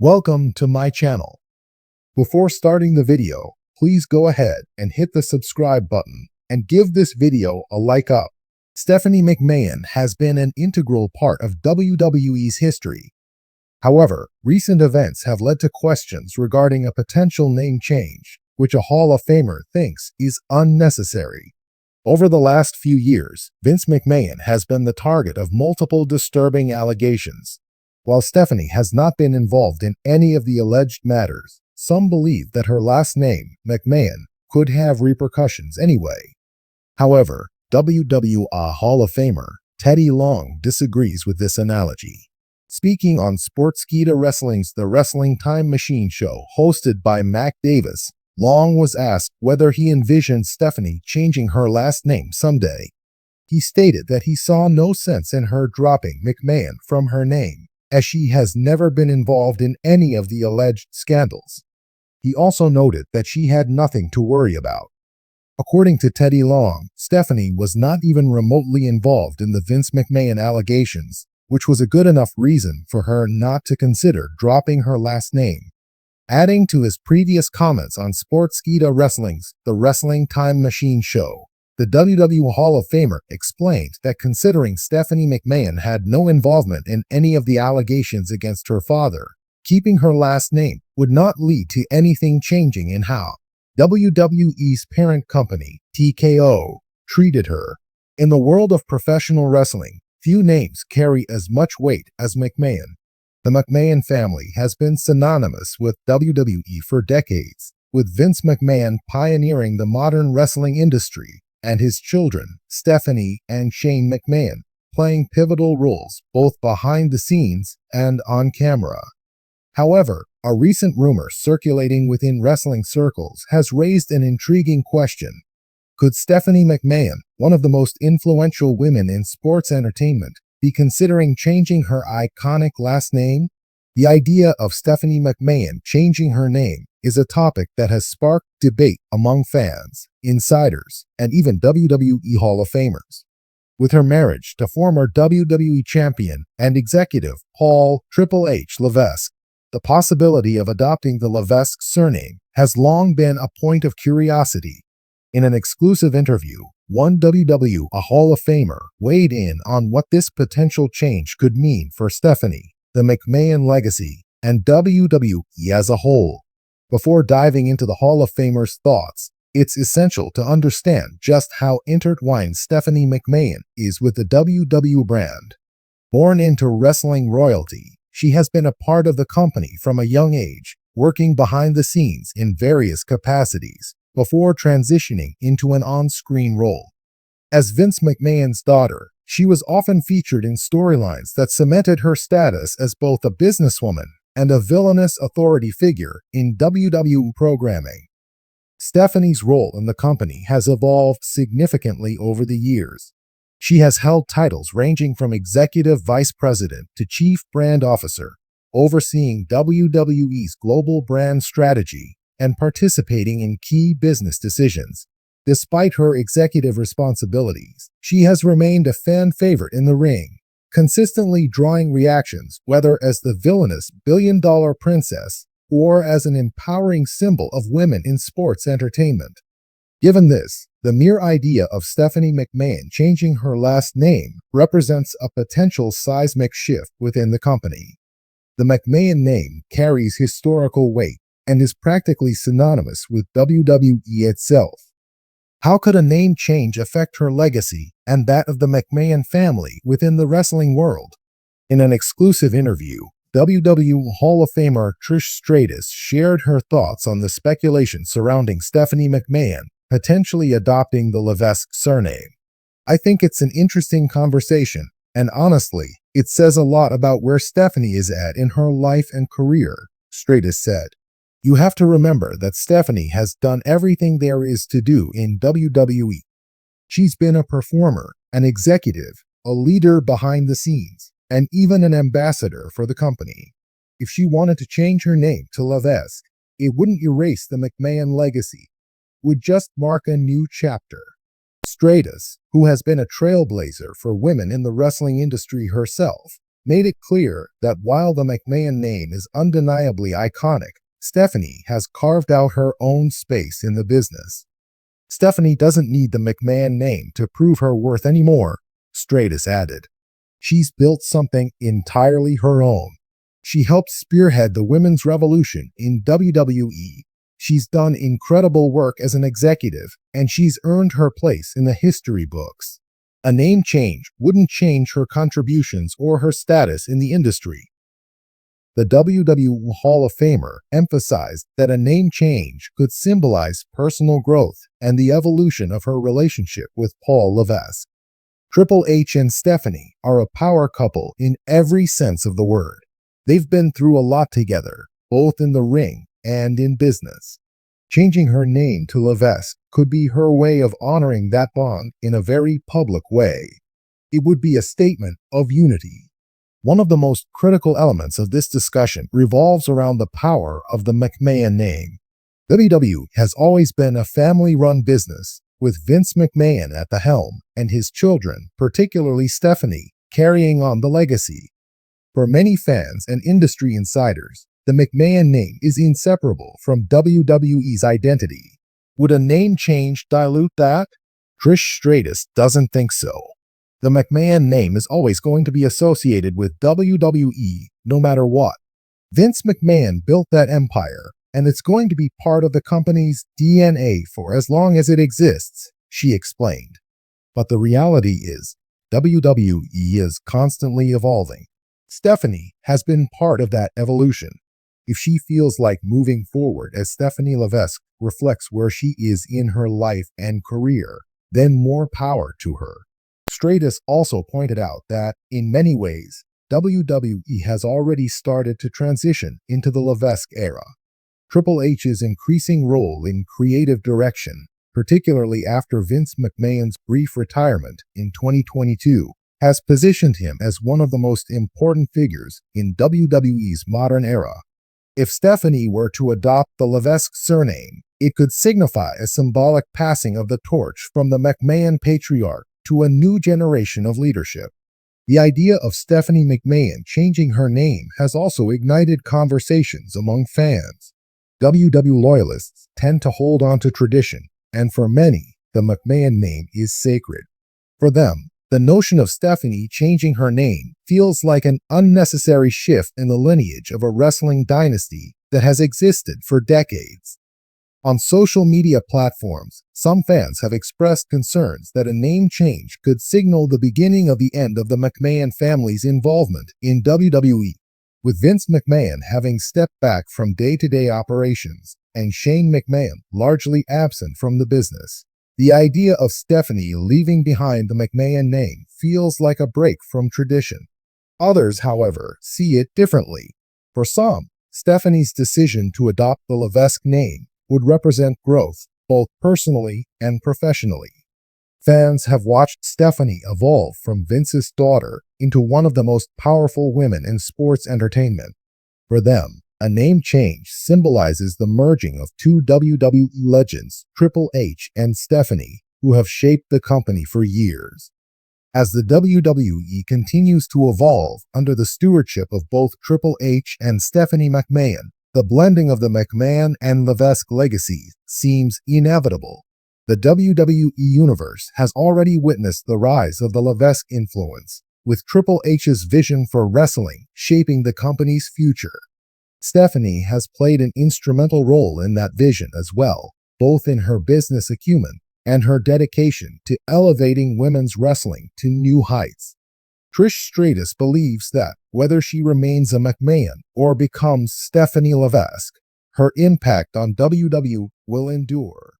Welcome to my channel. Before starting the video, please go ahead and hit the subscribe button and give this video a like up. Stephanie McMahon has been an integral part of WWE's history. However, recent events have led to questions regarding a potential name change, which a Hall of Famer thinks is unnecessary. Over the last few years, Vince McMahon has been the target of multiple disturbing allegations. While Stephanie has not been involved in any of the alleged matters, some believe that her last name, McMahon, could have repercussions anyway. However, WWE Hall of Famer Teddy Long disagrees with this analogy. Speaking on Sportskeeda Wrestling's The Wrestling Time Machine show hosted by Mac Davis, Long was asked whether he envisioned Stephanie changing her last name someday. He stated that he saw no sense in her dropping McMahon from her name, as she has never been involved in any of the alleged scandals. He also noted that she had nothing to worry about. According to Teddy Long, Stephanie was not even remotely involved in the Vince McMahon allegations, which was a good enough reason for her not to consider dropping her last name. Adding to his previous comments on Sportskeeda Wrestling's The Wrestling Time Machine show, the WWE Hall of Famer explained that considering Stephanie McMahon had no involvement in any of the allegations against her father, keeping her last name would not lead to anything changing in how WWE's parent company, TKO, treated her. In the world of professional wrestling, few names carry as much weight as McMahon. The McMahon family has been synonymous with WWE for decades, with Vince McMahon pioneering the modern wrestling industry, and his children, Stephanie and Shane McMahon, playing pivotal roles both behind the scenes and on camera. However, a recent rumor circulating within wrestling circles has raised an intriguing question. Could Stephanie McMahon, one of the most influential women in sports entertainment, be considering changing her iconic last name? The idea of Stephanie McMahon changing her name is a topic that has sparked debate among fans, insiders, and even WWE Hall of Famers. With her marriage to former WWE champion and executive Paul "Triple H" Levesque, the possibility of adopting the Levesque surname has long been a point of curiosity. In an exclusive interview, one WWE Hall of Famer weighed in on what this potential change could mean for Stephanie, the McMahon legacy, and WWE as a whole. Before diving into the Hall of Famer's thoughts, it's essential to understand just how intertwined Stephanie McMahon is with the WWE brand. Born into wrestling royalty, she has been a part of the company from a young age, working behind the scenes in various capacities, before transitioning into an on-screen role. As Vince McMahon's daughter, she was often featured in storylines that cemented her status as both a businesswoman and a villainous authority figure in WWE programming. Stephanie's role in the company has evolved significantly over the years. She has held titles ranging from executive vice president to chief brand officer, overseeing WWE's global brand strategy and participating in key business decisions. Despite her executive responsibilities, she has remained a fan favorite in the ring, consistently drawing reactions whether as the villainous billion-dollar princess or as an empowering symbol of women in sports entertainment. Given this, the mere idea of Stephanie McMahon changing her last name represents a potential seismic shift within the company. The McMahon name carries historical weight and is practically synonymous with WWE itself. How could a name change affect her legacy and that of the McMahon family within the wrestling world? In an exclusive interview, WWE Hall of Famer Trish Stratus shared her thoughts on the speculation surrounding Stephanie McMahon potentially adopting the Levesque surname. "I think it's an interesting conversation, and honestly, it says a lot about where Stephanie is at in her life and career," Stratus said. "You have to remember that Stephanie has done everything there is to do in WWE. She's been a performer, an executive, a leader behind the scenes, and even an ambassador for the company. If she wanted to change her name to Levesque, it wouldn't erase the McMahon legacy, would just mark a new chapter." Stratus, who has been a trailblazer for women in the wrestling industry herself, made it clear that while the McMahon name is undeniably iconic, Stephanie has carved out her own space in the business. Stephanie doesn't need the McMahon name to prove her worth anymore, Stratus added. She's built something entirely her own. She helped spearhead the women's revolution in WWE. She's done incredible work as an executive, and she's earned her place in the history books. A name change wouldn't change her contributions or her status in the industry. The WWE Hall of Famer emphasized that a name change could symbolize personal growth and the evolution of her relationship with Paul Levesque. Triple H and Stephanie are a power couple in every sense of the word. They've been through a lot together, both in the ring and in business. Changing her name to Levesque could be her way of honoring that bond in a very public way. It would be a statement of unity. One of the most critical elements of this discussion revolves around the power of the McMahon name. WWE has always been a family-run business, with Vince McMahon at the helm and his children, particularly Stephanie, carrying on the legacy. For many fans and industry insiders, the McMahon name is inseparable from WWE's identity. Would a name change dilute that? Trish Stratus doesn't think so. The McMahon name is always going to be associated with WWE no matter what. Vince McMahon built that empire, and it's going to be part of the company's DNA for as long as it exists, she explained. But the reality is, WWE is constantly evolving. Stephanie has been part of that evolution. If she feels like moving forward as Stephanie Levesque reflects where she is in her life and career, then more power to her. Stratus also pointed out that, in many ways, WWE has already started to transition into the Levesque era. Triple H's increasing role in creative direction, particularly after Vince McMahon's brief retirement in 2022, has positioned him as one of the most important figures in WWE's modern era. If Stephanie were to adopt the Levesque surname, it could signify a symbolic passing of the torch from the McMahon patriarch to a new generation of leadership. The idea of Stephanie McMahon changing her name has also ignited conversations among fans. WWE loyalists tend to hold on to tradition, and for many, the McMahon name is sacred. For them, the notion of Stephanie changing her name feels like an unnecessary shift in the lineage of a wrestling dynasty that has existed for decades. On social media platforms, some fans have expressed concerns that a name change could signal the beginning of the end of the McMahon family's involvement in WWE. With Vince McMahon having stepped back from day-to-day operations and Shane McMahon largely absent from the business, the idea of Stephanie leaving behind the McMahon name feels like a break from tradition. Others, however, see it differently. For some, Stephanie's decision to adopt the Levesque name would represent growth, both personally and professionally. Fans have watched Stephanie evolve from Vince's daughter into one of the most powerful women in sports entertainment. For them, a name change symbolizes the merging of two WWE legends, Triple H and Stephanie, who have shaped the company for years. As the WWE continues to evolve under the stewardship of both Triple H and Stephanie McMahon, the blending of the McMahon and Levesque legacies seems inevitable. The WWE Universe has already witnessed the rise of the Levesque influence, with Triple H's vision for wrestling shaping the company's future. Stephanie has played an instrumental role in that vision as well, both in her business acumen and her dedication to elevating women's wrestling to new heights. Trish Stratus believes that whether she remains a McMahon or becomes Stephanie Levesque, her impact on WWE will endure.